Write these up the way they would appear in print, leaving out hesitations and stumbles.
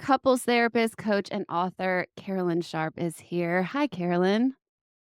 couples therapist, coach, and author Carolyn Sharp is here. Hi, Carolyn.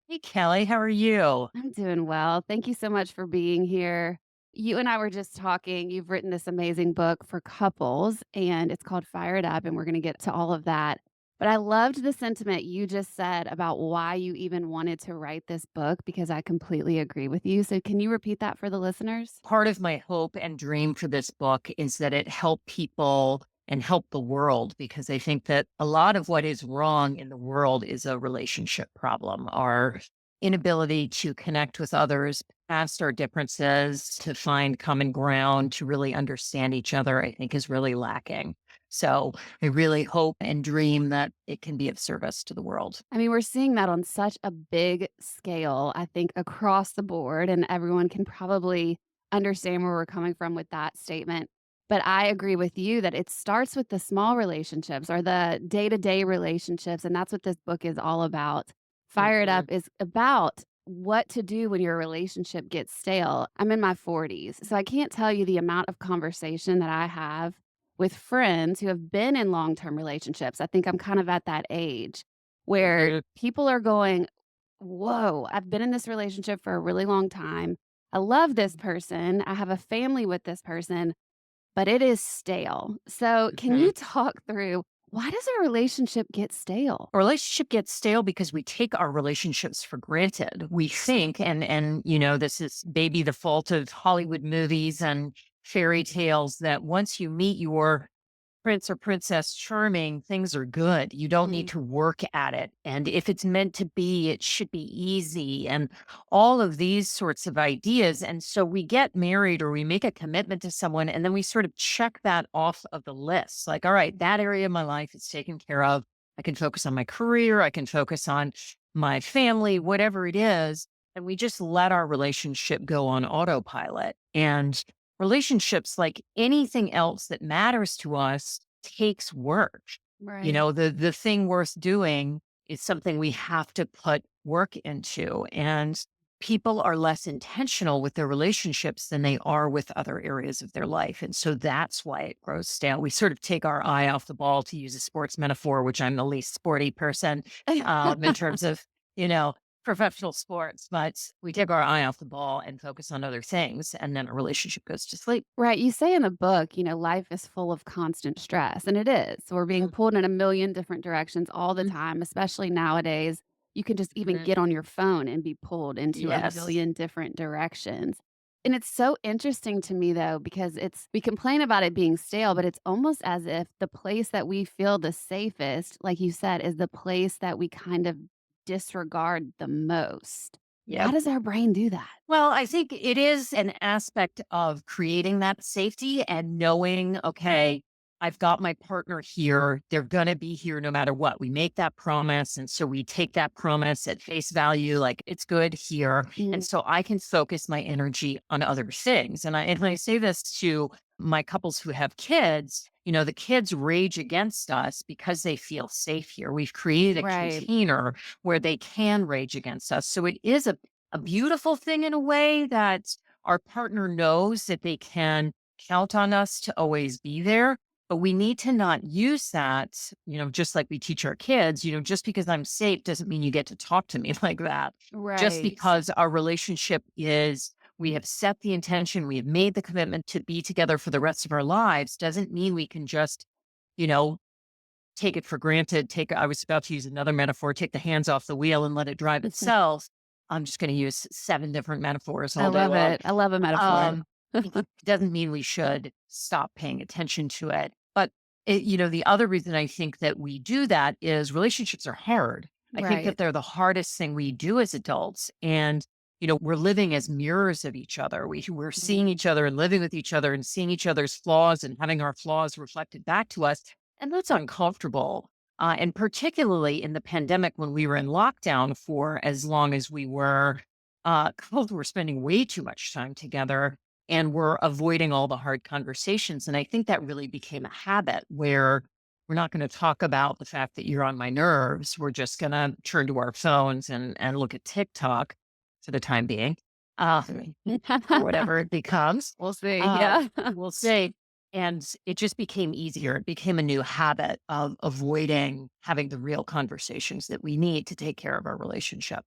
Hey, Kelly, how are you? I'm doing well. Thank you so much for being here. You and I were just talking. You've written this amazing book for couples, and it's called Fire It Up, and we're going to get to all of that. But I loved the sentiment you just said about why you even wanted to write this book because I completely agree with you. So, can you repeat that for the listeners? Part of my hope and dream for this book is that it help people and help the world because I think that a lot of what is wrong in the world is a relationship problem. Our inability to connect with others past our differences, to find common ground, to really understand each other, I think is really lacking. So I really hope and dream that it can be of service to the world. I mean, we're seeing that on such a big scale, I think, across the board, and everyone can probably understand where we're coming from with that statement. But I agree with you that it starts with the small relationships or the day to day relationships. And that's what this book is all about. Fire It Mhm. Up is about what to do when your relationship gets stale. I'm in my 40s, so I can't tell you the amount of conversation that I have with friends who have been in long term relationships. I think I'm kind of at that age where Mhm. people are going, "Whoa, I've been in this relationship for a really long time. I love this person. I have a family with this person, but it is stale." So, can Mhm. you talk through why does a relationship get stale? A relationship gets stale because we take our relationships for granted. We think, and this is maybe the fault of Hollywood movies and fairy tales that once you meet your prince or princess charming, things are good. You don't need Mm, to work at it. And if it's meant to be, it should be easy. And all of these sorts of ideas. And so we get married or we make a commitment to someone, and then we sort of check that off of the list. Like, all right, that area of my life is taken care of. I can focus on my career. I can focus on my family, whatever it is. And we just let our relationship go on autopilot. And relationships, like anything else that matters to us, takes work. right. The thing worth doing is something we have to put work into. And people are less intentional with their relationships than they are with other areas of their life. And so that's why it grows stale. We sort of take our eye off the ball, to use a sports metaphor, which I'm the least sporty person in terms of, you know, professional sports, but we take our eye off the ball and focus on other things, and then a relationship goes to sleep. Right. You say in the book, life is full of constant stress, and it is. We're being pulled in a million different directions all the Mhm, time, especially nowadays. You can just even mhm. get on your phone and be pulled into a Yes. million different directions. And it's so interesting to me though, because we complain about it being stale, but it's almost as if the place that we feel the safest, like you said, is the place that we kind of disregard the most. How Yep. does our brain do that? Well, I think it is an aspect of creating that safety and knowing, okay, I've got my partner here. They're going to be here no matter what. We make that promise. And so we take that promise at face value, like it's good here. And Mm, so I can focus my energy on other things. And I say this to my couples who have kids, the kids rage against us because they feel safe here. We've created a right. container where they can rage against us. So it is a beautiful thing in a way that our partner knows that they can count on us to always be there. But we need to not use that, just like we teach our kids, just because I'm safe doesn't mean you get to talk to me like that. Just Right. because our relationship is, we have set the intention, we have made the commitment to be together for the rest of our lives, doesn't mean we can just, you know, take it for granted. I was about to use another metaphor, take the hands off the wheel and let it drive itself. I'm just going to use seven different metaphors I all day love long. it. I love a metaphor. Um, it doesn't mean we should stop paying attention to it. But the other reason I think that we do that is relationships are hard. I think that Right. they're the hardest thing we do as adults. And we're living as mirrors of each other. We're seeing Mm. each other and living with each other and seeing each other's flaws and having our flaws reflected back to us. And that's uncomfortable. And particularly in the pandemic when we were in lockdown for as long as we were, couples were spending way too much time together and we're avoiding all the hard conversations. And I think that really became a habit where we're not going to talk about the fact that you're on my nerves. We're just going to turn to our phones and look at TikTok for the time being, uh, or whatever it becomes. We'll see. Yeah. We'll see. And it just became easier. It became a new habit of avoiding having the real conversations that we need to take care of our relationship.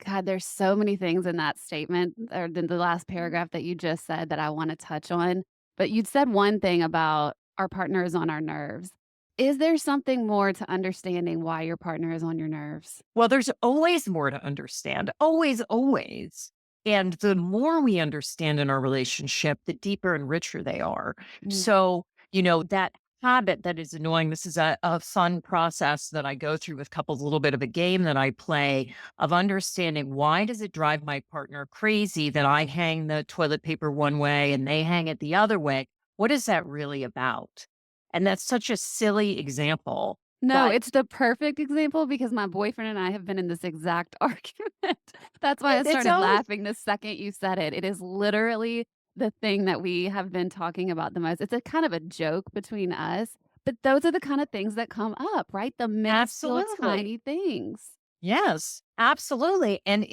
God, there's so many things in that statement or the last paragraph that you just said that I wanna touch on, but you'd said one thing about our partner is on our nerves. Is there something more to understanding why your partner is on your nerves? Well, there's always more to understand, always, always. And the more we understand in our relationship, the deeper and richer they are. Mm. So, that habit that is annoying, this is a fun process that I go through with couples, a little bit of a game that I play of understanding why does it drive my partner crazy that I hang the toilet paper one way and they hang it the other way? What is that really about? And that's such a silly example. No, But it's the perfect example because my boyfriend and I have been in this exact argument. That's why I it's started always laughing the second you said it. It is literally the thing that we have been talking about the most. It's a kind of a joke between us, but those are the kind of things that come up, right? The minuscule, absolutely. tiny things. Yes, absolutely. And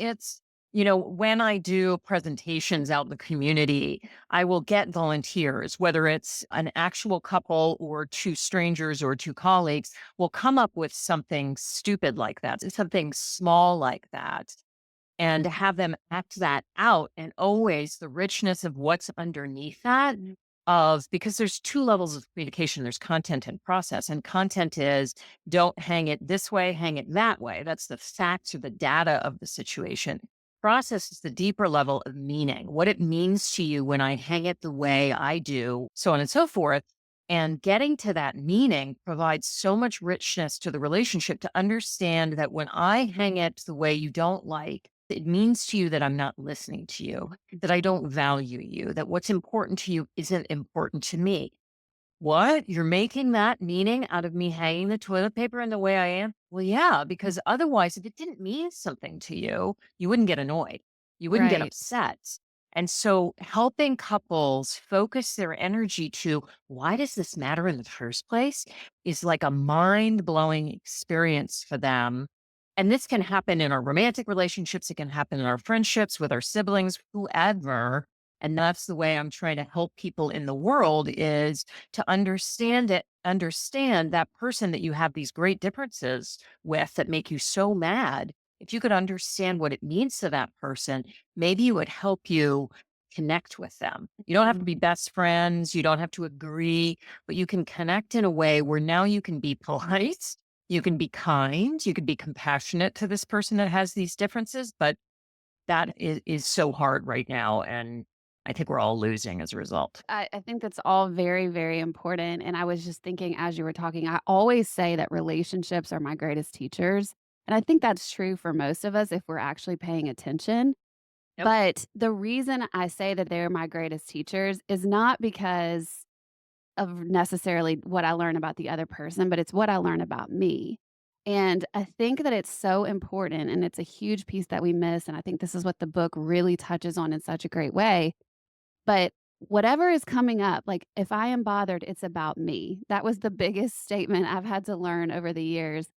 when I do presentations out in the community, I will get volunteers, whether it's an actual couple or two strangers or two colleagues, will come up with something stupid like that, something small like that, and have them act that out. And always the richness of what's underneath that Mm. of because there's two levels of communication. There's content and process. And content is don't hang it this way, hang it that way. That's the facts or the data of the situation. Process is the deeper level of meaning, what it means to you when I hang it the way I do, so on and so forth. And getting to that meaning provides so much richness to the relationship to understand that when I hang it the way you don't like, it means to you that I'm not listening to you, that I don't value you, that what's important to you isn't important to me. What? You're making that meaning out of me hanging the toilet paper in the way I am? Well, yeah, because otherwise, if it didn't mean something to you, you wouldn't get annoyed. You wouldn't get Right. upset. And so helping couples focus their energy to why does this matter in the first place is like a mind blowing experience for them. And this can happen in our romantic relationships. It can happen in our friendships with our siblings, whoever. And that's the way I'm trying to help people in the world is to understand that person that you have these great differences with that make you so mad. If you could understand what it means to that person, maybe it would help you connect with them. You don't have to be Mhm. best friends, you don't have to agree, but you can connect in a way where now you can be polite, you can be kind, you can be compassionate to this person that has these differences, but that is so hard right now, and I think we're all losing as a result. I think that's all very, very important. And I was just thinking as you were talking, I always say that relationships are my greatest teachers. And I think that's true for most of us if we're actually paying attention. Yep. But the reason I say that they're my greatest teachers is not because of necessarily what I learn about the other person, but it's what I learn about me. And I think that it's so important and it's a huge piece that we miss. And I think this is what the book really touches on in such a great way. But whatever is coming up, like if I am bothered, it's about me. That was the biggest statement I've had to learn over the years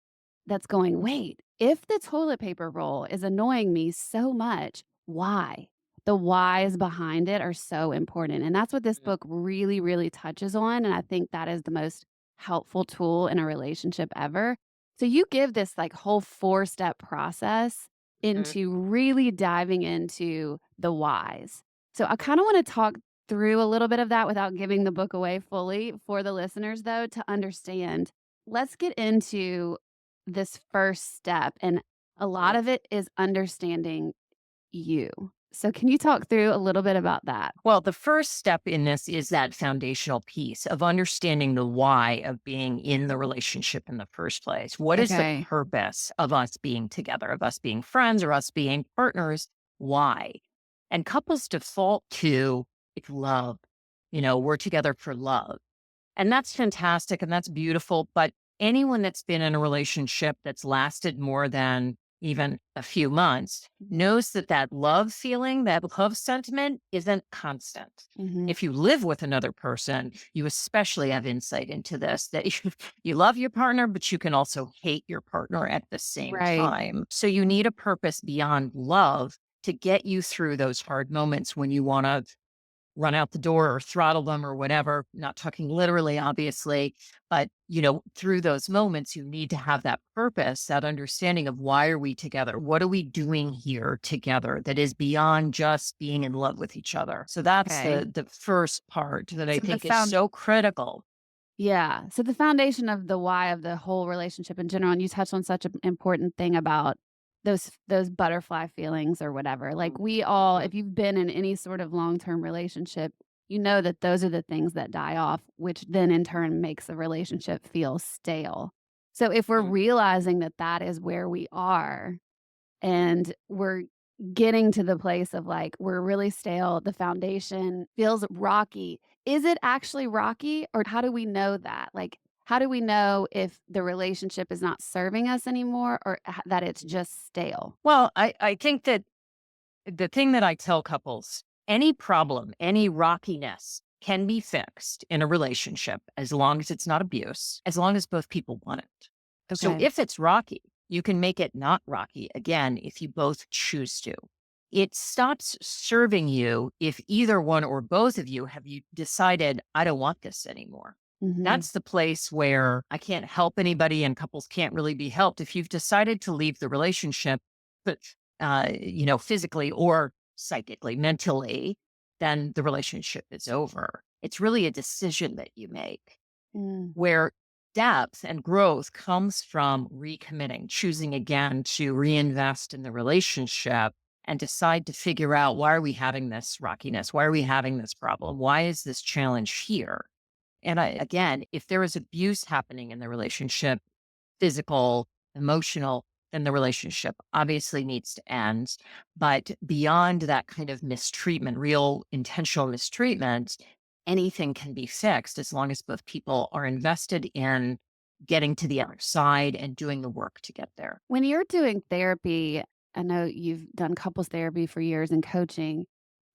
that's going, wait, if the toilet paper roll is annoying me so much, why? The whys behind it are so important. And that's what this Mhm, book really, really touches on. And I think that is the most helpful tool in a relationship ever. So you give this like whole 4-step process mhm, into really diving into the whys. So I kind of mhm, want to talk through a little bit of that without giving the book away fully for the listeners, though, to understand. Let's get into this first step, and a lot mhm. of it is understanding you. So can you talk through a little bit about that? Well, the first step in this is that foundational piece of understanding the why of being in the relationship in the first place. What is the Okay. purpose of us being together, of us being friends or us being partners? Why? And couples default to it's love. We're together for love. And that's fantastic and that's beautiful. But anyone that's been in a relationship that's lasted more than even a few months Mhm. knows that that love feeling, that love sentiment isn't constant. Mhm. If you live with another person, you especially have insight into this that you love your partner, but you can also hate your partner at the same Right. time. So you need a purpose beyond love to get you through those hard moments when you want to run out the door or throttle them or whatever. Not talking literally, obviously, but through those moments, you need to have that purpose, that understanding of why are we together? What are we doing here together that is beyond just being in love with each other? So that's Okay. the first part that I So the think is found so critical. Yeah. So the foundation of the why of the whole relationship in general, and you touched on such an important thing about those butterfly feelings or whatever. Like we all, Mhm, if you've been in any sort of long-term relationship, you know that those are the things that die off, which then in turn makes the relationship feel stale. So if we're mhm. realizing that that is where we are, and we're getting to the place of, like, we're really stale, the foundation feels rocky. Is it actually rocky, or how do we know that? Like, how do we know if the relationship is not serving us anymore or that it's just stale? Well, I think that the thing that I tell couples, any problem, any rockiness can be fixed in a relationship as long as it's not abuse, as long as both people want it. So Okay. if it's rocky, you can make it not rocky again if you both choose to. It stops serving you if either one or both of you have decided, I don't want this anymore. Mhm. That's the place where I can't help anybody and couples can't really be helped. If you've decided to leave the relationship, but physically or psychically, mentally, then the relationship is over. It's really a decision that you make Mm. where depth and growth comes from recommitting, choosing again to reinvest in the relationship and decide to figure out why are we having this rockiness? Why are we having this problem? Why is this challenge here? And again, if there is abuse happening in the relationship, physical, emotional, then the relationship obviously needs to end. But beyond that kind of mistreatment, real intentional mistreatment, anything can be fixed as long as both people are invested in getting to the other side and doing the work to get there. When you're doing therapy, I know you've done couples therapy for years and coaching.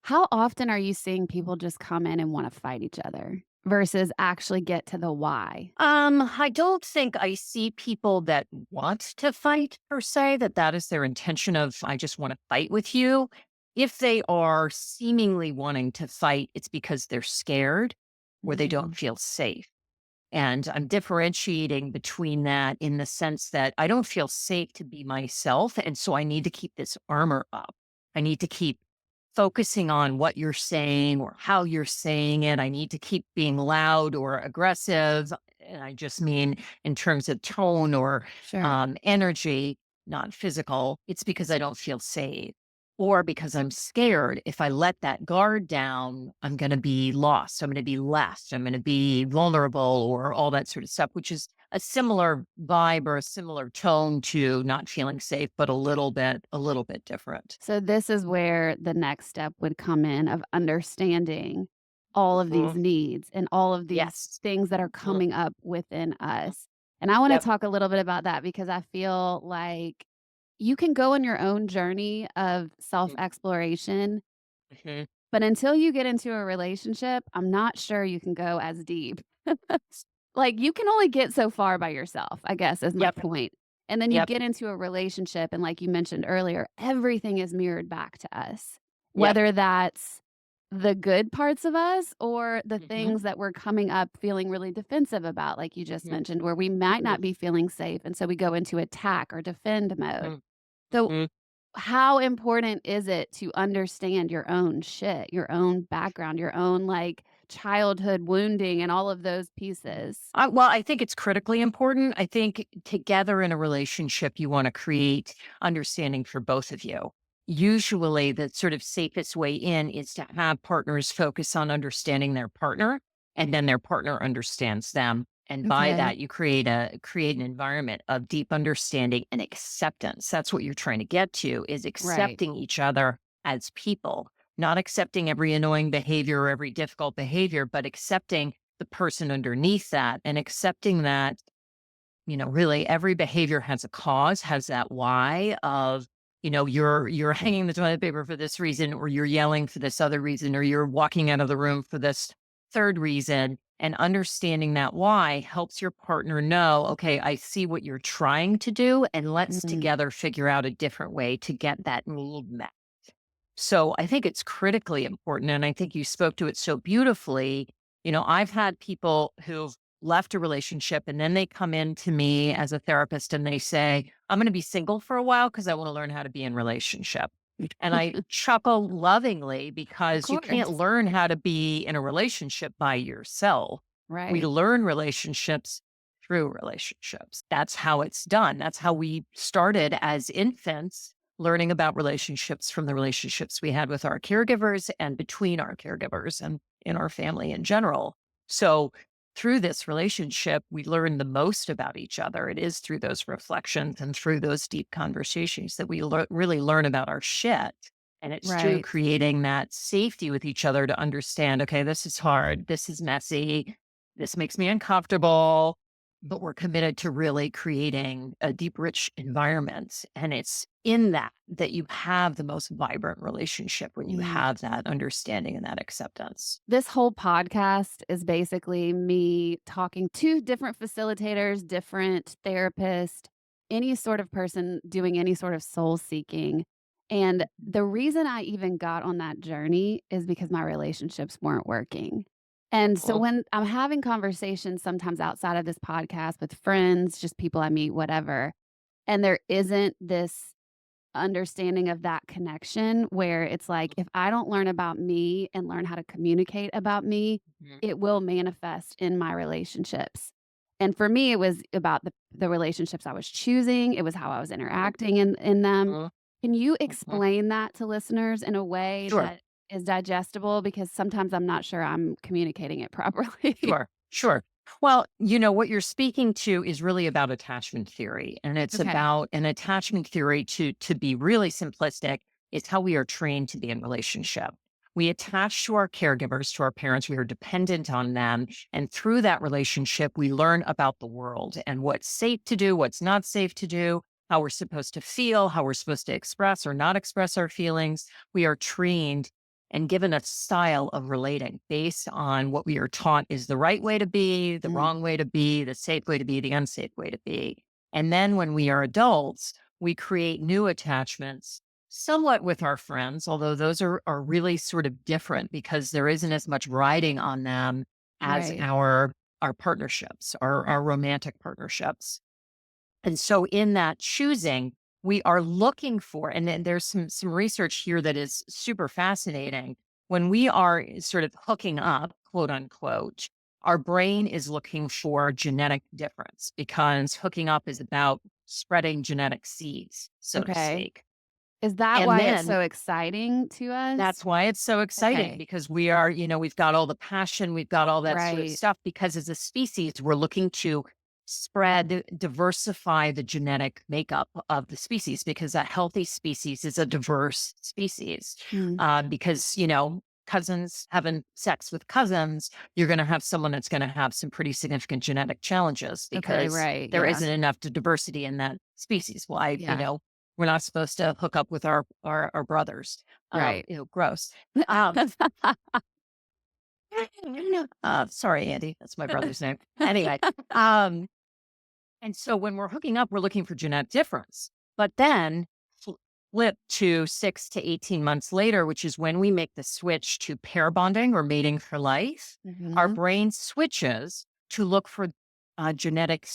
How often are you seeing people just come in and wanna fight each other versus actually get to the why? I don't think I see people that want to fight per se, that is their intention of, I just want to fight with you. If they are seemingly wanting to fight, it's because they're scared or they don't Mhm. feel safe. And I'm differentiating between that in the sense that I don't feel safe to be myself. And so I need to keep this armor up. I need to keep focusing on what you're saying or how you're saying it. I need to keep being loud or aggressive. And I just mean in terms of tone or Sure. energy, not physical. It's because I don't feel safe or because I'm scared. If I let that guard down, I'm going to be lost. I'm going to be left. I'm going to be vulnerable or all that sort of stuff, which is a similar vibe or a similar tone to not feeling safe, but a little bit different. So this is where the next step would come in of understanding all of these Mhm. needs and all of these Yes. things that are Mhm. coming up within us. And I wanna Yep. talk a little bit about that because I feel like you can go on your own journey of Mm, self-exploration, mhm. but until you get into a relationship, I'm not sure you can go as deep. Like, you can only get so far by yourself, I guess, is my Yep. point. And then you Yep. get into a relationship, and like you mentioned earlier, everything is mirrored back to us, Yep. whether that's the good parts of us or the Mhm. things that we're coming up feeling really defensive about, like you just Mhm. mentioned, where we might Mhm. not be feeling safe. And so we go into attack or defend mode. Mhm. So, Mhm. how important is it to understand your own shit, your own background, your own like childhood wounding, and all of those pieces? Well, I think it's critically important. I think together in a relationship, you want to create understanding for both of you. Usually, the sort of safest way in is to have partners focus on understanding their partner, and then their partner understands them. And by Okay. that, you create an environment of deep understanding and acceptance. That's what you're trying to get to is Right. accepting each other as people, not accepting every annoying behavior or every difficult behavior, but accepting the person underneath that and accepting that, really every behavior has a cause, has that why of, you're hanging the toilet paper for this reason, or you're yelling for this other reason, or you're walking out of the room for this third reason. And understanding that why helps your partner know, okay, I see what you're trying to do, and let's Mm. together figure out a different way to get that need met. So I think it's critically important. And I think you spoke to it so beautifully. I've had people who've left a relationship and then they come in to me as a therapist and they say, I'm going to be single for a while because I want to learn how to be in relationship. And I chuckle lovingly Of because you can't course. learn how to be in a relationship by yourself. We Right. learn relationships through relationships. That's how it's done. That's how we started as infants, learning about relationships from the relationships we had with our caregivers and between our caregivers and in our family in general. So, through this relationship, we learn the most about each other. It is through those reflections and through those deep conversations that we really learn about our shit. And it's through Right. creating that safety with each other to understand, okay, this is hard. This is messy. This makes me uncomfortable, but we're committed to really creating a deep, rich environment. And it's in that you have the most vibrant relationship when you Mhm. have that understanding and that acceptance. This whole podcast is basically me talking to different facilitators, different therapists, any sort of person doing any sort of soul seeking. And the reason I even got on that journey is because my relationships weren't working. And so Well, when I'm having conversations sometimes outside of this podcast with friends, just people I meet, whatever, and there isn't this understanding of that connection where it's like, if I don't learn about me and learn how to communicate about me, mhm, it will manifest in my relationships. And for me, it was about the relationships I was choosing, it was how I was interacting in them. mhm, Can you mhm. explain that to listeners in a way Sure. that is digestible? Because sometimes I'm not sure I'm communicating it properly. Sure, sure. Well, what you're speaking to is really about attachment theory, and it's Okay. about an attachment theory to be really simplistic. It's how we are trained to be in relationship. We attach to our caregivers, to our parents. We are dependent on them, and through that relationship, we learn about the world and what's safe to do, what's not safe to do, how we're supposed to feel, how we're supposed to express or not express our feelings. We are trained and given a style of relating based on what we are taught is the right way to be, the Mhm. wrong way to be, the safe way to be, the unsafe way to be. And then when we are adults, we create new attachments somewhat with our friends, although those are really sort of different because there isn't as much riding on them as Right. our partnerships, our romantic partnerships. And so in that choosing, we are looking for, and then there's some research here that is super fascinating. When we are sort of hooking up, quote unquote, our brain is looking for genetic difference because hooking up is about spreading genetic seeds, so to Okay. speak. Is that And why it's then so exciting to us? that's why it's so exciting Okay. because we are, we've got all the passion, we've got all that sort of Right. stuff because as a species, we're looking to spread, diversify the genetic makeup of the species because a healthy species is a diverse species. Mm. Because, cousins having sex with cousins, you're going to have someone that's going to have some pretty significant genetic challenges Okay, because right, there yeah, isn't enough diversity in that species. Why, yeah, we're not supposed to hook up with our brothers. right. Gross. Um, sorry, Andy. That's my brother's name. Anyway, um, and so when we're hooking up, we're looking for genetic difference. But then flip to 6 to 18 months later, which is when we make the switch to pair bonding or mating for life, our Mhm. brain switches to look for genetic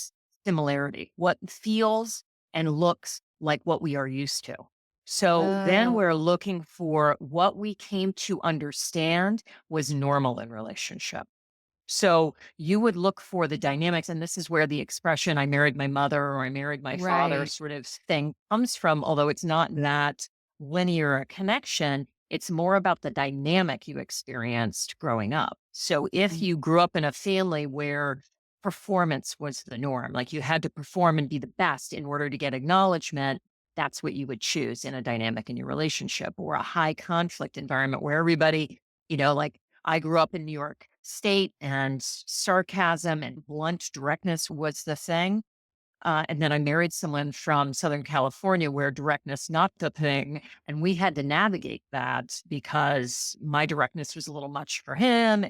similarity, what feels and looks like what we are used to. So then Oh, we're looking for what we came to understand was normal in relationship. So you would look for the dynamics, and this is where the expression "I married my mother" or "I married my father" right. sort of thing comes from, although it's not that linear a connection. It's more about the dynamic you experienced growing up. So if Mm, you grew up in a family where performance was the norm, like you had to perform and be the best in order to get acknowledgement, that's what you would choose in a dynamic in your relationship, or a high conflict environment where everybody, like I grew up in New York State and sarcasm and blunt directness was the thing. And then I married someone from Southern California where directness not the thing. And we had to navigate that because my directness was a little much for him,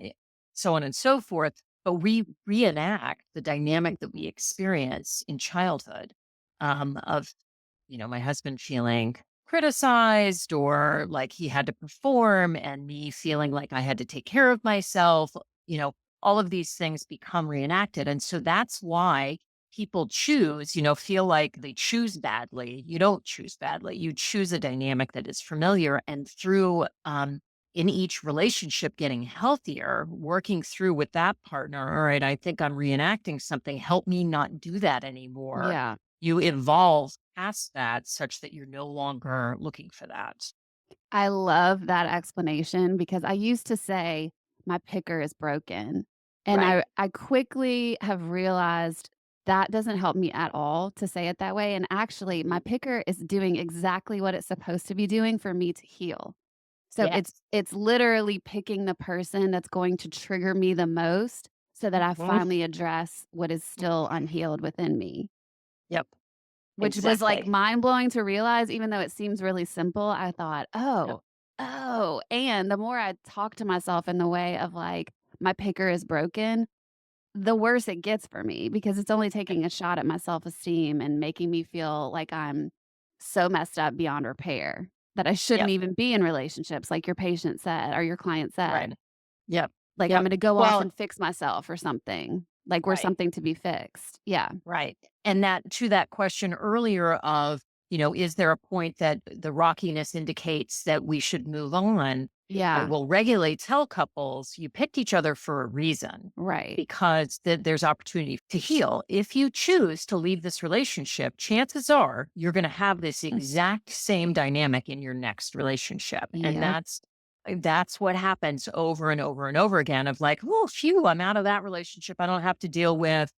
so on and so forth. But we reenact the dynamic that we experience in childhood of, my husband feeling criticized or like he had to perform and me feeling like I had to take care of myself, you know, all of these things become reenacted. And so that's why people choose, feel like they choose badly. You don't choose badly. You choose a dynamic that is familiar. And through, in each relationship getting healthier, working through with that partner, all right, I think I'm reenacting something. Help me not do that anymore. Yeah. You evolve past that such that you're no longer looking for that. I love that explanation because I used to say, "My picker is broken," and Right. I quickly have realized that doesn't help me at all to say it that way, and actually, my Mhm. picker is doing exactly what it's supposed to be doing for me to heal. So Yes. it's literally picking the person that's going to trigger me the most so that I Mhm. finally address what is still unhealed within me. Yep. Which was, like, Exactly. mind-blowing to realize even though it seems really simple, I thought, Yep. and the more I talk to myself in the way of, like, "My picker is broken," the worse it gets for me because it's only Yep. taking a shot at my self-esteem and making me feel like I'm so messed up beyond repair that I shouldn't Yep. even be in relationships like your patient said or your client Right. said. Yep. Like, I'm Yep. gonna go off Well, and fix myself or something, like we're right. something to be fixed. Yeah. Right. And that to that question earlier of, is there a point that the rockiness indicates that we should move on? I Yeah. will regulate tell couples you picked each other for a reason Right. because there's opportunity to heal. If you choose to leave this relationship, chances are you're going to have this exact same dynamic in your next relationship. And Yep. that's what happens over and over and over again of like, oh, phew, I'm out of that relationship. I don't have to deal with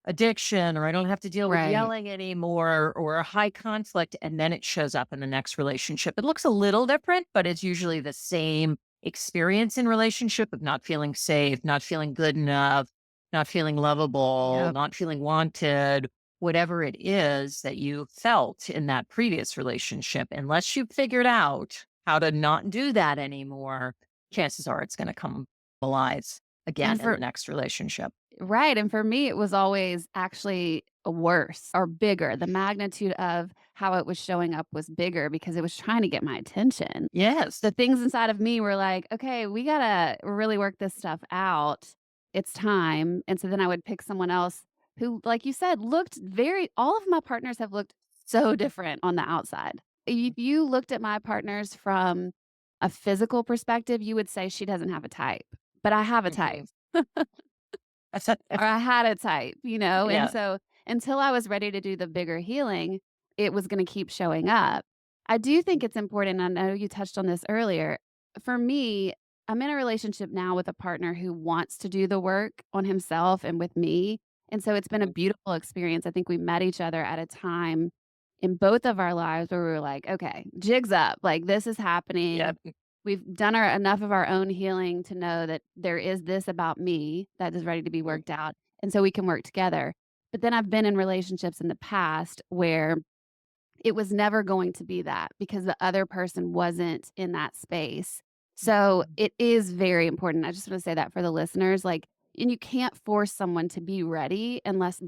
addiction or I don't have to deal with Right. yelling anymore or a high conflict. And then it shows up in the next relationship. It looks a little different, but it's usually the same experience in relationship of not feeling safe, not feeling good enough, not feeling lovable, Yep. not feeling wanted, whatever it is that you felt in that previous relationship. Unless you've figured out how to not do that anymore, chances are it's going to come alive And again in the for next relationship. right, and for me, it was always actually worse or bigger. The magnitude of how it was showing up was bigger because it was trying to get my attention. Yes. The things inside of me were like, "Okay, we gotta really work this stuff out. It's time." And so then I would pick someone else who, like you said, looked very all of my partners have looked so different on the outside. If you looked at my partners from a physical perspective, you would say she doesn't have a type, but I have a type. Mhm. I said Or I had a type, you know? And yeah. so until I was ready to do the bigger healing, it was gonna keep showing up. I do think it's important, I know you touched on this earlier. For me, I'm in a relationship now with a partner who wants to do the work on himself and with me, and so it's been a Mhm. beautiful experience. I think we met each other at a time in both of our lives where we were like, "Okay, jig's up, like, this is Yeah. happening. We've done our enough of our own healing to know that there is this about me that is ready to be Mhm. worked out, and so we can work together." But then I've been in relationships in the past where it was never going to be that because the other person wasn't in that space. So Mhm. it is very important. I just want to say that for the listeners, like, and you can't force someone to be ready unless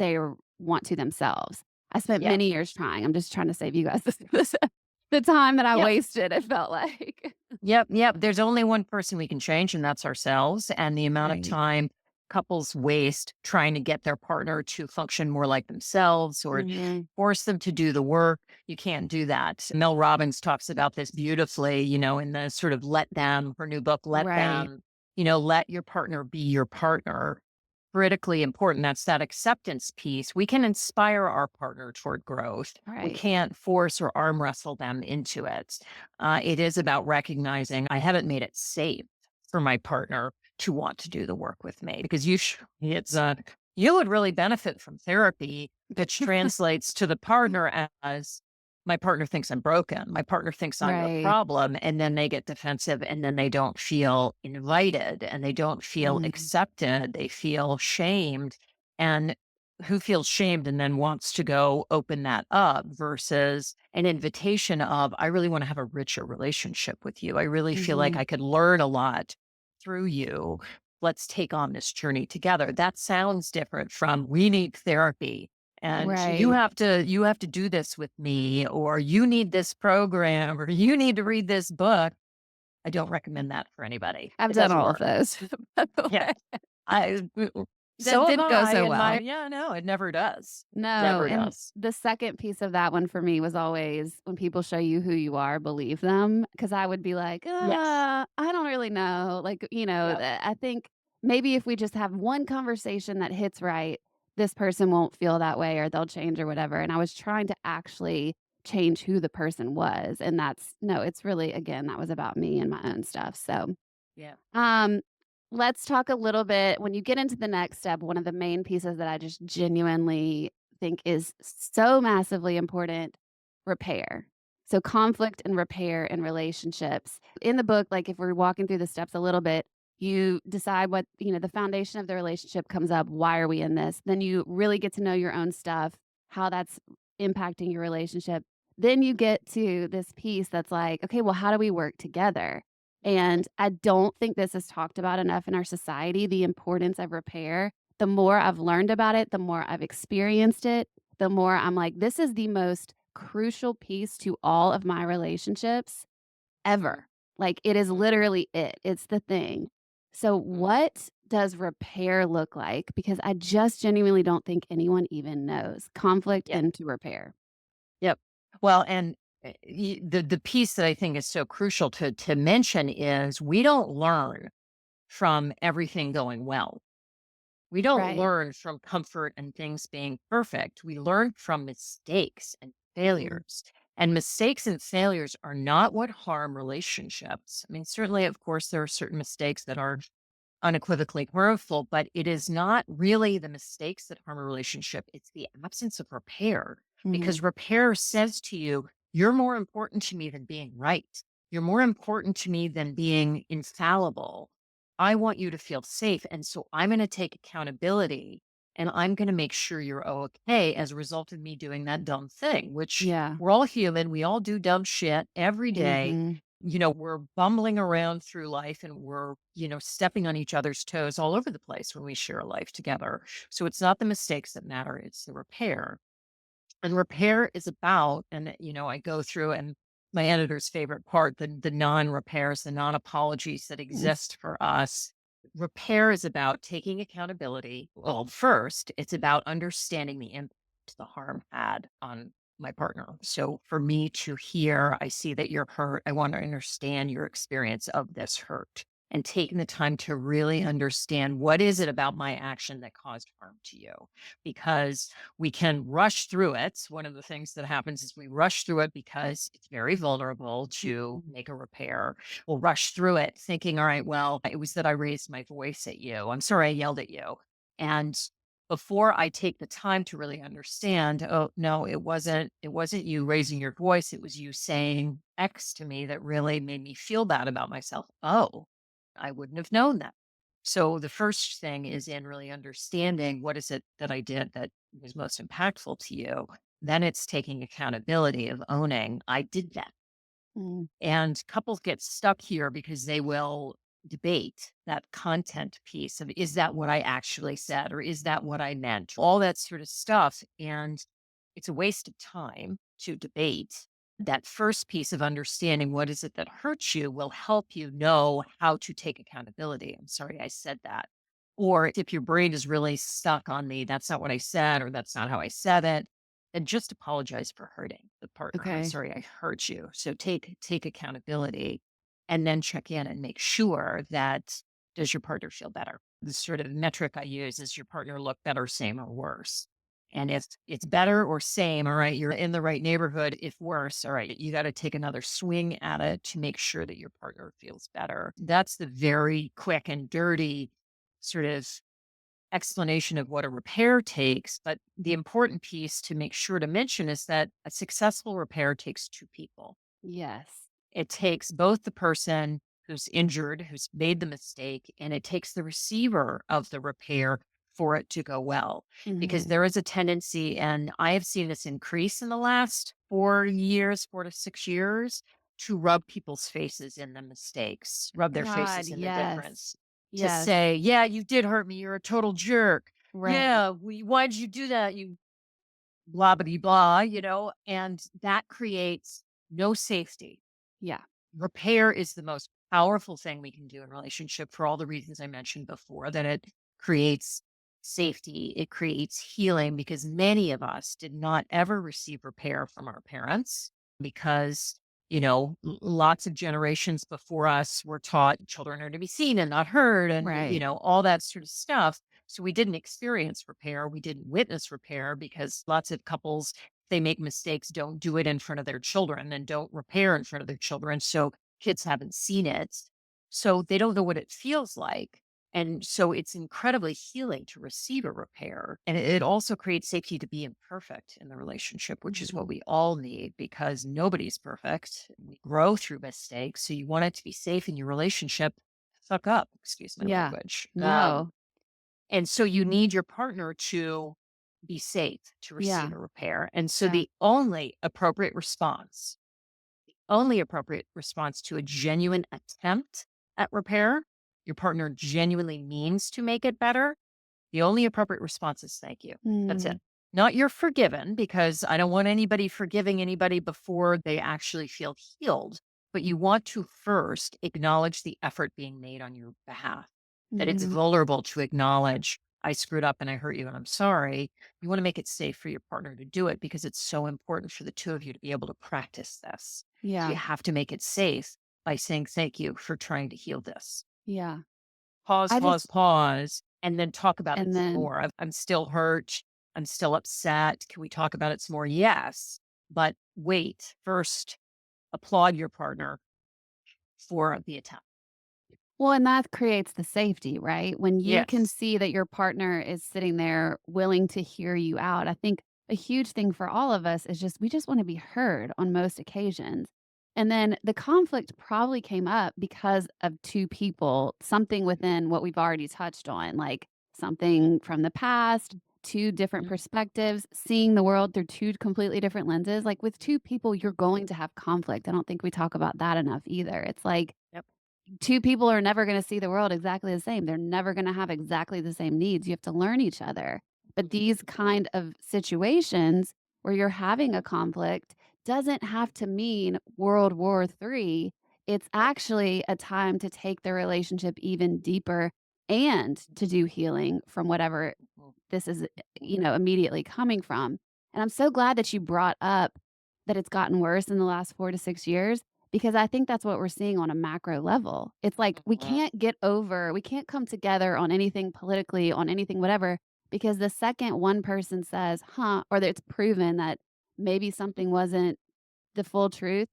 want to themselves. I spent Yep. many years trying. I'm just trying to save you guys the time that I Yep. wasted, it felt like. Yep. Yep. There's only one person we can change, and that's ourselves. And the amount of Right. time couples waste trying to get their partner to function more like themselves or Mhm. force them to do the work, you can't do that. Mel Robbins talks about this beautifully, in the sort of let them, her new book, Let Right. Them, let your partner be your partner. Critically important. That's that acceptance piece. We can inspire our partner toward growth. We Right. can't force or arm wrestle them into it. It is about recognizing I haven't made it safe for my partner to want to do the work with me because you would really benefit from therapy, which translates to the partner as my partner thinks I'm broken. My partner thinks I'm the Right. problem. And then they get defensive and then they don't feel invited and they don't feel Mhm. accepted. They feel shamed. And who feels shamed and then wants to go open that up versus an invitation of, I really want to have a richer relationship with you. I really feel like Mhm. I could learn a lot through you. Let's take on this journey together. That sounds different from we need therapy and Right. you have to do this with me, or you need this program, or you need to read this book. I don't recommend that for anybody. I've It done doesn't all of work. those, by the Yeah. way. That So have didn't go I, so and well. yeah, no, it never does. No, Never and does. the second piece of that one for me was always when people show you who you are, believe them. Because I would be like, Yes. I don't really know." Like, Yep. I think maybe if we just have one conversation that hits right, this person won't feel that way or they'll change or whatever, and I was trying to actually change who the person was, and that's no, it's really again, that was about me and my own stuff, so Yeah. um, let's talk a little bit when you get into the next step, one of the main pieces that I just genuinely think is so massively important, repair. So conflict and repair in relationships. In the book, like if we're walking through the steps a little bit, you decide what, the foundation of the relationship comes up. Why are we in this? Then you really get to know your own stuff, how that's impacting your relationship. Then you get to this piece that's like, okay, well, how do we work together? And I don't think this is talked about enough in our society, the importance of repair. The more I've learned about it, the more I've experienced it, the more I'm like, this is the most crucial piece to all of my relationships Mhm, ever. Like, it is mhm, literally it. It's the thing. So, mhm. what does repair look like? Because I just genuinely don't think anyone even knows conflict Yeah. into repair. Yep. Well, and the piece that I think is so crucial to mention is we don't learn from everything going well. We don't Right. learn from comfort and things being perfect. We learn from mistakes and Mhm. failures. And mistakes and failures are not what harm relationships. I mean, certainly, of course, there are certain mistakes that are unequivocally harmful, but it is not really the mistakes that harm a relationship. It's the absence of repair, Mhm. because repair says to you, you're more important to me than being right. You're more important to me than being infallible. I want you to feel safe. And so I'm going to take accountability, and I'm going to make sure you're okay as a result of me doing that dumb thing, which Yeah. we're all human. We all do dumb shit every day. Mhm. We're bumbling around through life, and we're, stepping on each other's toes all over the place when we share a life together. So it's not the mistakes that matter, it's the repair. And repair is about, and I go through, and my editor's favorite part, the non-repairs, the non-apologies that Mm. exist for us. Repair is about taking accountability. Well, first, it's about understanding the impact the harm had on my partner. So for me to hear, I see that you're hurt. I want to understand your experience of this hurt, and taking the time to really understand what is it about my action that caused harm to you, because we can rush through it. One of the things that happens is we rush through it because it's very vulnerable to Mhm. make a repair. We'll rush through it thinking, all right, well, it was that I raised my voice at you. I'm sorry I yelled at you. And before I take the time to really understand, oh no, it wasn't you raising your voice. It was you saying X to me that really made me feel bad about myself. Oh, I wouldn't have known that. So the first thing is in really understanding what is it that I did that was most impactful to you. Then it's taking accountability of owning I did that. Mm. And couples get stuck here because they will debate that content piece of, is that what I actually said, or is that what I meant? All that sort of stuff. And it's a waste of time to debate. That first piece of understanding what is it that hurts you will help you know how to take accountability. I'm sorry I said that. Or if your brain is really stuck on me, that's not what I said, or that's not how I said it, and just apologize for hurting the partner. I'm Okay. sorry I hurt you. So take accountability, and then check in and make sure that, does your partner feel better? The sort of metric I use is, your partner look better, same, or worse. And if it's better or same, all right, you're in the right neighborhood. If worse, all right, you got to take another swing at it to make sure that your partner feels better. That's the very quick and dirty sort of explanation of what a repair takes. But the important piece to make sure to mention is that a successful repair takes two people. Yes. It takes both the person who's injured, who's made the mistake, and it takes the receiver of the repair for it to go well. Because Mhm. there is a tendency, and I have seen this increase in the last 4 years, 4 to 6 years, to rub people's faces in the mistakes, rub their God, faces in the yes. difference, to Yes. say, yeah, you did hurt me. You're a total jerk. Right. Yeah. Why'd you do that? blah, blah, blah, and that creates no safety. Yeah. Repair is the most powerful thing we can do in relationship for all the reasons I mentioned before, that it creates safety, it creates healing, because many of us did not ever receive repair from our parents because, lots of generations before us were taught children are to be seen and not heard, and, Right. all that sort of stuff. So we didn't experience repair. We didn't witness repair because lots of couples, they make mistakes, don't do it in front of their children and don't repair in front of their children. So kids haven't seen it. So they don't know what it feels like. And so it's incredibly healing to receive a repair. And it also creates safety to be imperfect in the relationship, which is what Mhm. we all need because nobody's perfect. We grow through mistakes. So you want it to be safe in your relationship. Fuck up, excuse my Yeah. language. No. And so you need your partner to be safe to receive Yeah. a repair. And so Yeah. the only appropriate response to a genuine attempt at repair, your partner genuinely means to make it better. The only appropriate response is thank you. That's it. Mm. Not you're forgiven, because I don't want anybody forgiving anybody before they actually feel healed. But you want to first acknowledge the effort being made on your behalf, that it's Mhm. vulnerable to acknowledge, I screwed up and I hurt you and I'm sorry. You want to make it safe for your partner to do it because it's so important for the two of you to be able to practice this. So Yeah. you have to make it safe by saying thank you for trying to heal this. Yeah. Pause, I pause, just pause, and then talk about it and some then more. I'm still hurt. I'm still upset. Can we talk about it some more? Yes. But wait, first, applaud your partner for the attempt. well, and that creates the safety, right? When you can Yes. see that your partner is sitting there willing to hear you out. I think a huge thing for all of us is just we just want to be heard on most occasions. And then the conflict probably came up because of two people, something within what we've already touched on, like something from the past, two different Mhm. perspectives, seeing the world through two completely different lenses. Like with two people, you're going to have conflict. I don't think we talk about that enough either. It's like Yep. two people are never going to see the world exactly the same. They're never going to have exactly the same needs. You have to learn each other. But these kind of situations where you're having a conflict doesn't have to mean World War III. It's actually a time to take the relationship even deeper and to do healing from whatever Mhm. this is, immediately coming from. And I'm so glad that you brought up that it's gotten worse in the last 4 to 6 years because I think that's what we're seeing on a macro level. It's like Mhm. we can't come together on anything politically, on anything whatever, because the second one person says, "Huh," or that it's proven that maybe something wasn't the full truth,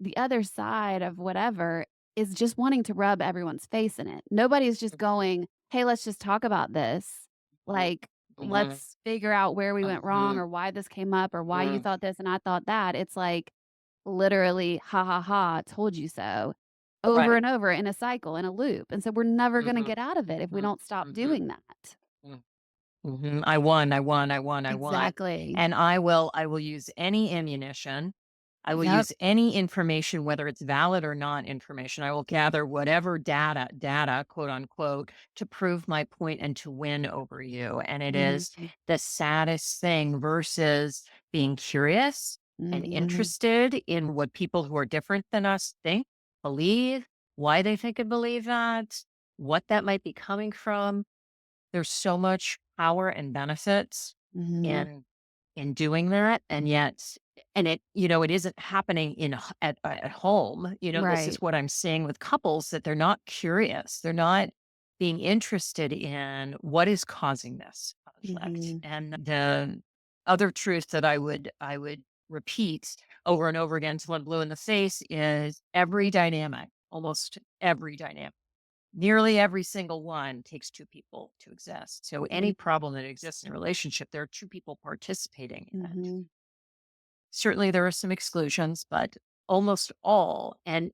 the other side of whatever is just wanting to rub everyone's face in it. Nobody's just going, "Hey, let's just talk about this." Mhm. Like, Mhm. let's figure out where we went wrong Mhm. or why this came up or why you Mhm. thought this and I thought that. It's like literally, "Ha ha ha, told you so." Over Right. and over in a cycle, in a loop. And so we're never gonna Mhm. get out of it if we Mhm. don't stop Mhm. doing that. Mhm. Mhm. I won, I won, I won, I won. Exactly. And I will use any ammunition. I will Yep. use any information, whether it's valid or not information. I will gather whatever data, quote unquote, to prove my point and to win over you. And it is Mhm. the saddest thing versus being curious and Mhm. interested in what people who are different than us think, believe, why they think and believe that, what that might be coming from. There's so much power and benefits Mhm. in doing that, and yet it isn't happening at home. This is Right. what I'm seeing with couples, that they're not curious. They're not being interested in what is causing this conflict. Mhm. And the other truth that I would repeat over and over again till I'm blue in the face is every dynamic, almost every dynamic, nearly every single one takes two people to exist. So any Mhm. problem that exists in a relationship, there are two people participating in it. Mhm. Certainly there are some exclusions, but almost all. And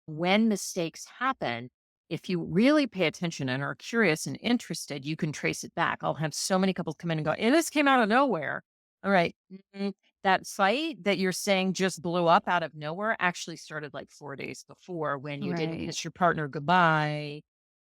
when mistakes happen, if you really pay attention and are curious and interested, you can trace it back. I'll have so many couples come in and go, and this came out of nowhere. All right. That fight that you're saying just blew up out of nowhere actually started like 4 days before when you didn't Right. kiss your partner goodbye,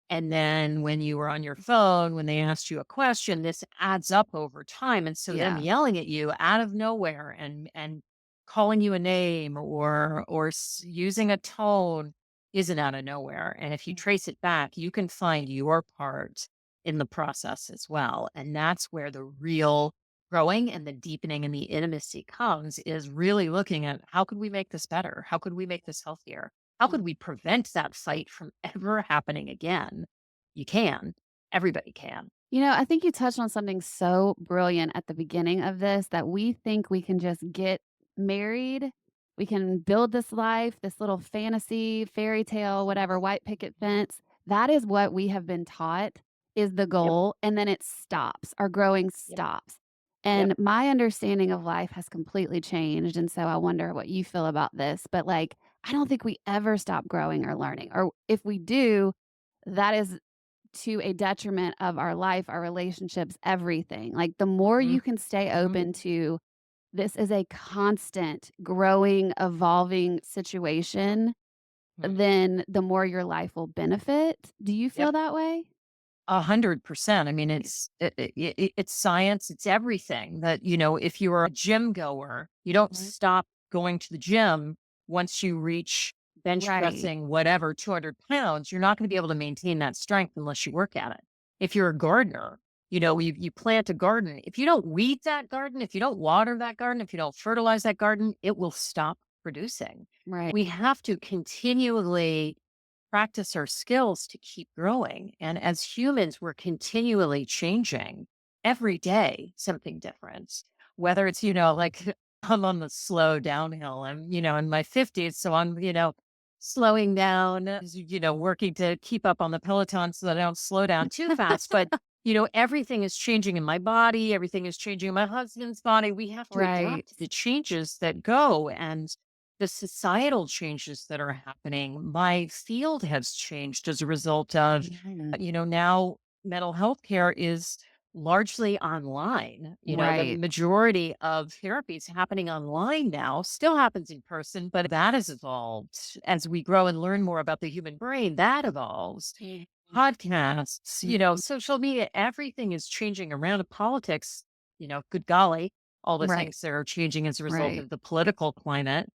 And then when you were on your phone, when they asked you a question, this adds up over time. And so them Yeah. yelling at you out of nowhere and calling you a name or using a tone isn't out of nowhere. And if you Yeah. trace it back, you can find your part in the process as well. And that's where the real growing and the deepening and the intimacy comes, is really looking at how could we make this better? How could we make this healthier? How could we prevent that fight from ever happening again? You can. Everybody can. I think you touched on something so brilliant at the beginning of this, that we think we can just get married. We can build this life, this little fantasy, fairy tale, whatever, white picket fence. That is what we have been taught is the Yep. goal. And then it stops. Our growing Yep. stops. Yep. And my understanding of life has completely changed. And so I wonder what you feel about this. But like, I don't think we ever stop growing or learning. Or if we do, that is to a detriment of our life, our relationships, everything. Like, the more Mhm. you can stay Mhm. open to this is a constant growing, evolving situation, Mhm. then the more your life will benefit. Do you Yep. feel that way? 100%. I mean, Yeah. it's science. It's everything that, if you're a gym goer, you don't Right. stop going to the gym once you reach bench Right. pressing, whatever, 200 pounds. You're not going to be able to maintain that strength unless you work at it. If you're a gardener, you plant a garden. If you don't weed that garden, if you don't water that garden, if you don't fertilize that garden, it will stop producing. Right. We have to continually practice our skills to keep growing. And as humans, we're continually changing every day, something different. Whether it's, like I'm on the slow downhill. I'm, in my 50s. So I'm, slowing down, working to keep up on the Peloton so that I don't slow down too fast. But, everything is changing in my body. Everything is changing in my husband's body. We have to Right. adapt to the changes that go. And the societal changes that are happening. My field has changed as a result of, Mhm. now mental health care is largely online. The Right. majority of therapy is happening online now, still happens in person, but that has evolved as we grow and learn more about the human brain. That evolves. Mhm. Podcasts, Mhm. social media, everything is changing around politics. Good golly, all the Right. things that are changing as a result Right. of the political climate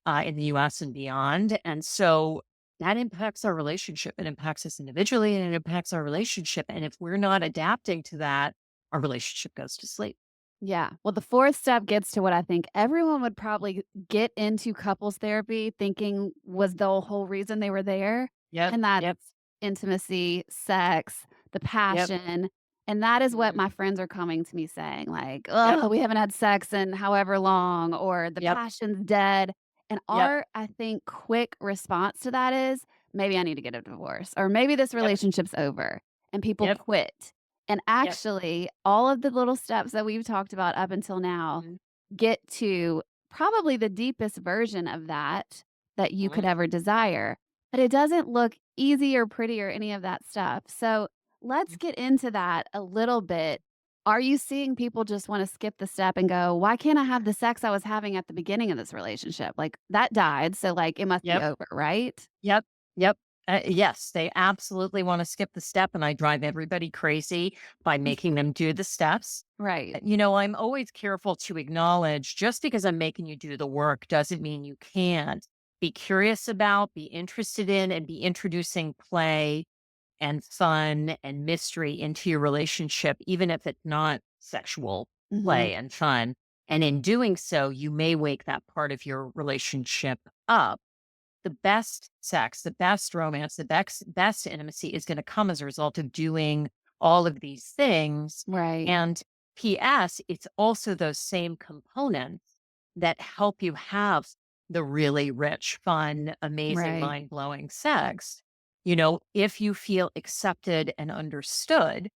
in the US and beyond. And so that impacts our relationship. It impacts us individually and it impacts our relationship. And if we're not adapting to that, our relationship goes to sleep. Yeah. Well, the fourth step gets to what I think everyone would probably get into couples therapy thinking was the whole reason they were there, Yep. and that's Yep. intimacy, sex, the Yep. passion, and that is what Mhm. my friends are coming to me saying, like, Yep. "Oh, we haven't had sex in however long," or "The Yep. passion's dead," and Yep. our, I think, quick response to that is, "Maybe I need to get a divorce," or "Maybe this Yep. relationship's over," and people Yep. quit. And Yep. actually, all of the little steps that we've talked about up until now Mhm. get to probably the deepest version of that you could Mhm. ever desire. But it doesn't look easy or pretty or any of that stuff. So let's get into that a little bit. Are you seeing people just want to skip the step and go, why can't I have the sex I was having at the beginning of this relationship? Like that died. So, like, it must be Yep. over, right? Yep. Yep. Yes, they absolutely want to skip the step, and I drive everybody crazy by making them do the steps. Right. I'm always careful to acknowledge just because I'm making you do the work doesn't mean you can't be curious about, be interested in, and be introducing play and fun and mystery into your relationship, even if it's not sexual Hmm. play and fun. And in doing so, you may wake that part of your relationship up. The best sex, the best romance, the best intimacy is going to come as a result of doing all of these things. Right. And PS, it's also those same components that help you have the really rich, fun, amazing, Right. mind blowing sex. If you feel accepted and understood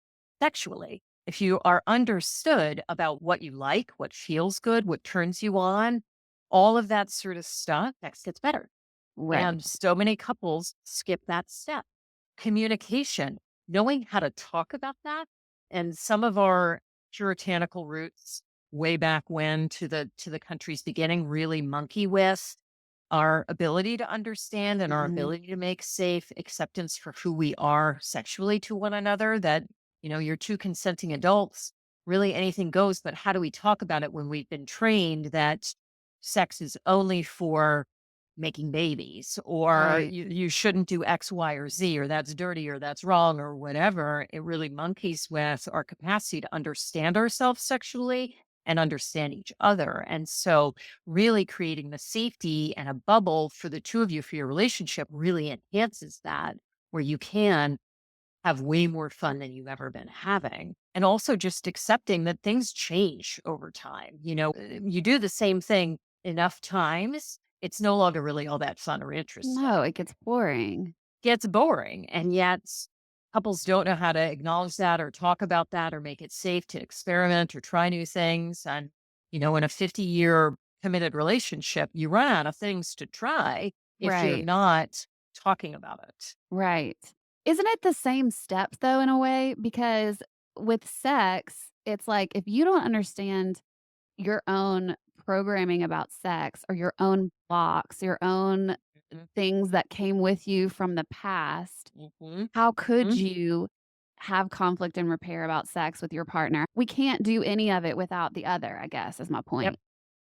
sexually, if you are understood about what you like, what feels good, what turns you on, all of that sort of stuff, sex gets better. Right. And so many couples skip that step. Communication, knowing how to talk about that. And some of our puritanical roots way back when to the country's beginning really monkey with. our ability to understand and our Mhm. ability to make safe acceptance for who we are sexually to one another, that, you're two consenting adults, really anything goes. But how do we talk about it when we've been trained that sex is only for making babies, or Right. you shouldn't do X, Y, or Z, or that's dirty, or that's wrong, or whatever? It really monkeys with our capacity to understand ourselves sexually and understand each other. And so, really creating the safety and a bubble for the two of you for your relationship really enhances that, where you can have way more fun than you've ever been having. And also just accepting that things change over time. You do the same thing enough times, it's no longer really all that fun or No, interesting. it gets boring. Gets boring. And yet couples don't know how to acknowledge that or talk about that or make it safe to experiment or try new things. And, in a 50-year committed relationship, you run out of things to try if you're Right. not talking about it. Right. Isn't it the same steps though in a way? Because with sex, it's like if you don't understand your own programming about sex or your own blocks, your own Mhm. things that came with you from the past, Mhm. how could Mhm. you have conflict and repair about sex with your partner? We can't do any of it without the other, I guess, is my Yep. point.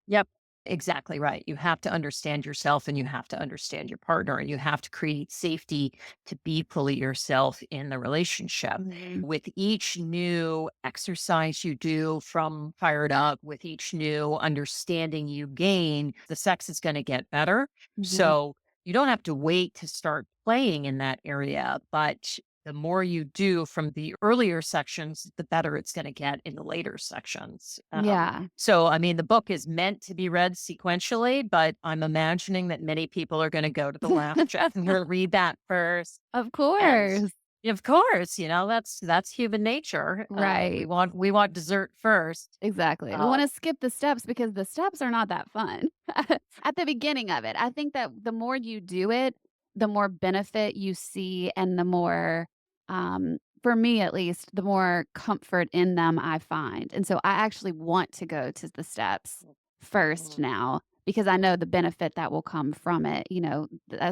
Yep. Exactly right. You have to understand yourself and you have to understand your partner and you have to create safety to be fully yourself in the relationship. Mhm. With each new exercise you do from Fired Up, with each new understanding you gain, the sex is going to get better. Mhm. So you don't have to wait to start playing in that area, but the more you do from the earlier sections, the better it's going to get in the later sections. Yeah. So, I mean, the book is meant to be read sequentially, but I'm imagining that many people are going to go to the laugh track and read that first. Of And course. of course, that's human nature. We Right. want dessert first. Exactly. We Uh, wanna skip the steps because the steps are not that fun at the beginning of it. I think that the more you do it, the more benefit you see and the more, for me at least, the more comfort in them I find. And so I actually want to go to the steps first mm, now because I know the benefit that will come from it,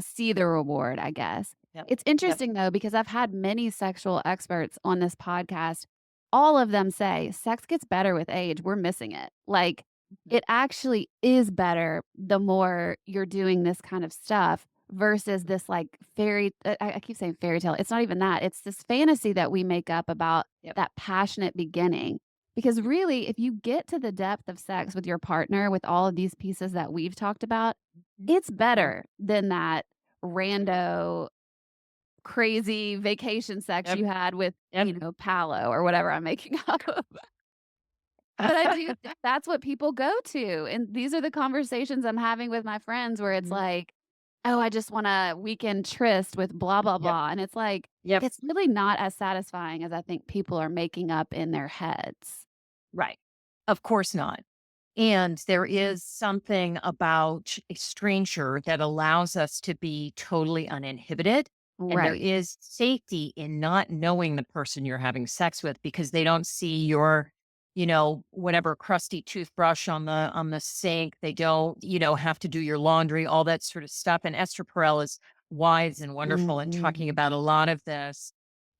see the reward, I guess. yep, It's yep, interesting though because I've had many sexual experts on this podcast, all of them say, "Sex gets better with age, we're missing it." Like, it actually is better the more you're doing this kind of stuff versus this, like, I keep saying fairy tale, it's not even that, it's this fantasy that we make up about yep. that passionate beginning. Because really, if you get to the depth of sex with your partner with all of these pieces that we've talked about, Mhm, it's mhm, better than that rando crazy vacation sex yep, you had with, yep. Palo or whatever I'm making up. But I do that's what people go to, and these are the conversations I'm having with my friends where it's Mhm, like, "Oh, I just want a weekend tryst with blah, blah, yep, blah," and it's like, yep. it's really not as satisfying as I think people are making up in their heads. Right. Of course not. And there is something about a stranger that allows us to be totally uninhibited. And there Right. is safety in not knowing the person you're having sex with because they don't see your, whatever crusty toothbrush on the sink. They don't, have to do your laundry, all that sort of stuff. And Esther Perel is wise and wonderful in Mhm. talking about a lot of this.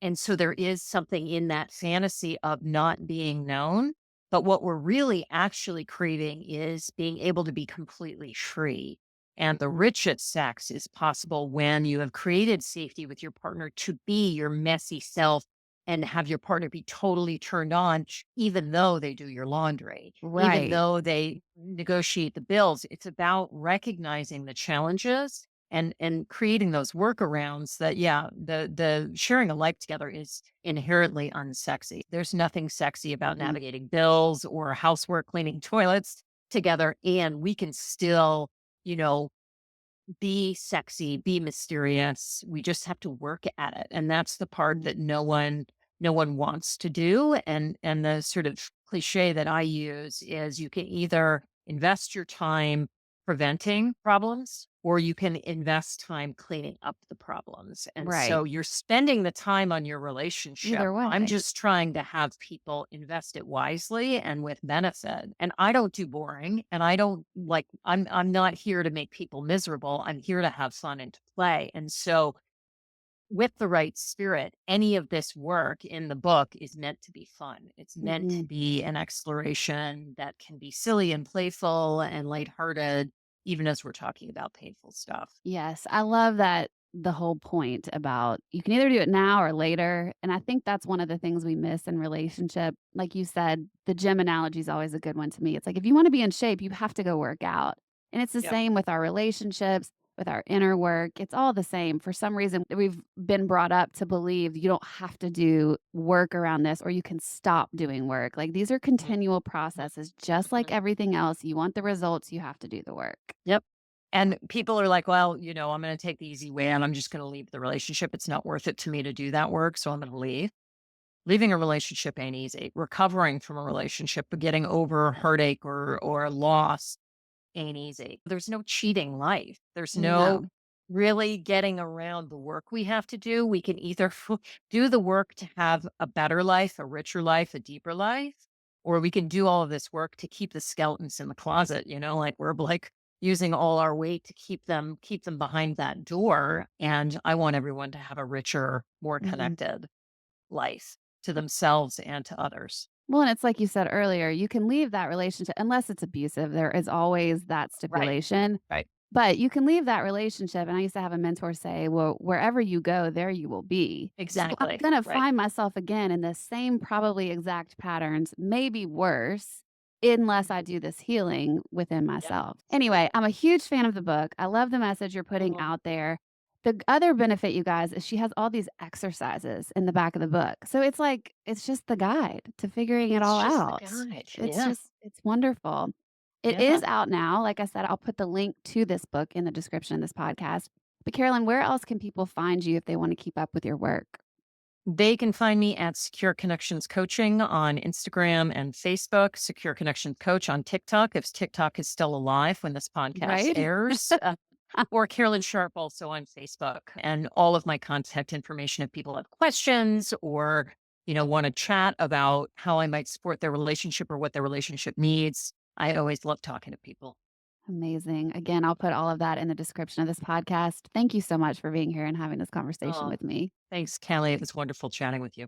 And so there is something in that fantasy of not being known, but what we're really actually craving is being able to be completely free. And the richest sex is possible when you have created safety with your partner to be your messy self and have your partner be totally turned on, even though they do your laundry, even Right. though they negotiate the bills. It's about recognizing the challenges and creating those workarounds that, yeah, the sharing a life together is inherently unsexy. There's nothing sexy about Mhm. navigating bills or housework, cleaning toilets together, and we can still, you know, be sexy, be mysterious. We just have to work at it. And that's the part that no one wants to do. And the sort of cliche that I use is you can either invest your time preventing problems or you can invest time cleaning up the problems. And Right. so you're spending the time on your relationship. Either I'm way. just trying to have people invest it wisely and with benefit. And I don't do boring, and I don't like I'm not here to make people miserable. I'm here to have fun and to play. And so with the right spirit, any of this work in the book is meant to be fun. It's meant to Mhm. be an exploration that can be silly and playful and lighthearted, even as we're talking about painful stuff. Yes, I love that the whole point about you can either do it now or later, and I think that's one of the things we miss in relationship. Like you said, the gym analogy is always a good one to me. It's like if you wanna be in shape, you have to go work out, and it's the Yep. same with our relationships, with our inner work, it's all the same. For some reason, we've been brought up to believe you don't have to do work around this or you can stop doing work. Like, these are Mhm, continual mhm, processes just like mhm. everything else. You want the results, you have to do the work. Yep. And people are like, well, I'm going to take the easy way and I'm just going to leave the relationship. It's not worth it to me to do that work. So I'm going to leave. Leaving a relationship ain't easy. Recovering from a relationship, but getting over heartache or loss ain't easy. There's no cheating life. There's no No. really getting around the work we have to do. We can either do the work to have a better life, a richer life, a deeper life, or we can do all of this work to keep the skeletons in the closet, like we're like using all our weight to keep them behind that door. And I want everyone to have a richer, more Mhm. connected life to themselves and to others. Well, and it's like you said earlier, you can leave that relationship unless it's abusive, there is always that Right. stipulation, Right. but you can leave that relationship, and I used to have a mentor say, "Well, wherever you go, there you will be." So I'm Exactly. gonna Right. find myself again in the same probably exact patterns, maybe worse, unless I do this healing within Yep. myself. Anyway, I'm a huge fan of the book. I love the message you're putting Mhm. out there. The other benefit, you guys, is she has all these exercises in the back of the book. So it's like it's just the guide to figuring it It's all just the out. guide. It's Yeah. just it's wonderful. It Yeah. is out now. Like I said, I'll put the link to this book in the description of this podcast. But Carolyn, where else can people find you if they want to keep up with your work? They can find me at Secure Connections Coaching on Instagram and Facebook, Secure Connections Coach on TikTok, if TikTok is still alive when this podcast Right? airs, or Carolyn Sharp also on Facebook. And all of my contact information if people have questions or, want to chat about how I might support their relationship or what their relationship needs. I always love talking to people. Amazing. Again, I'll put all of that in the description of this podcast. Thank you so much for being here and having this conversation Oh, with me. thanks, Kelly. It was wonderful chatting with you.